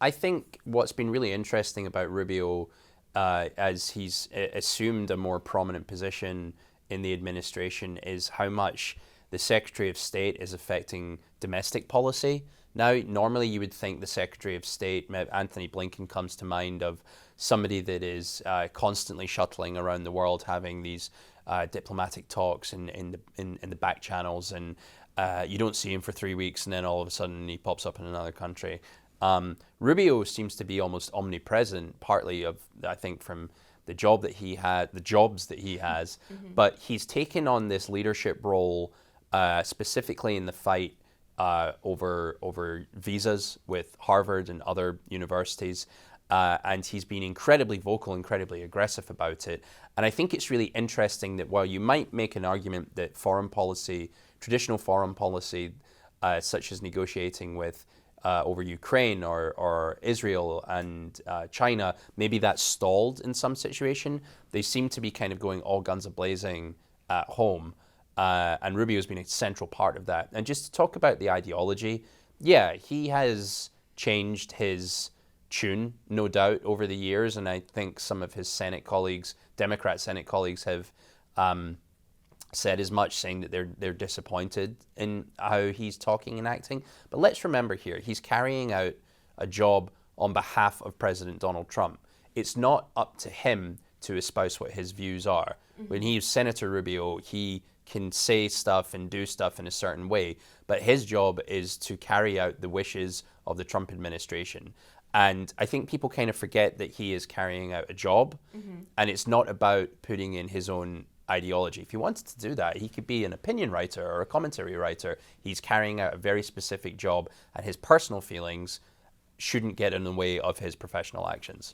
I think what's been really interesting about Rubio, as he's assumed a more prominent position in the administration, is how much the Secretary of State is affecting domestic policy. Now, normally you would think the Secretary of State, Anthony Blinken, comes to mind of somebody that is constantly shuttling around the world, having these diplomatic talks in the back channels, and you don't see him for 3 weeks, and then all of a sudden he pops up in another country. Rubio seems to be almost omnipresent, partly I think from the jobs that he has, but he's taken on this leadership role specifically in the fight over visas with Harvard and other universities. And he's been incredibly vocal, incredibly aggressive about it. And I think it's really interesting that while you might make an argument that traditional foreign policy, such as negotiating with over Ukraine or Israel and China, maybe that's stalled in some situation, they seem to be kind of going all guns a-blazing at home. And Rubio's been a central part of that. And just to talk about the ideology, yeah, he has changed his tune, no doubt, over the years, and I think some of his Democrat Senate colleagues, have said as much, saying that they're disappointed in how he's talking and acting. But let's remember here, he's carrying out a job on behalf of President Donald Trump. It's not up to him to espouse what his views are. When he's Senator Rubio, he can say stuff and do stuff in a certain way, but his job is to carry out the wishes of the Trump administration. And I think people kind of forget that he is carrying out a job, and it's not about putting in his own ideology. If he wanted to do that, he could be an opinion writer or a commentary writer. He's carrying out a very specific job, and his personal feelings shouldn't get in the way of his professional actions.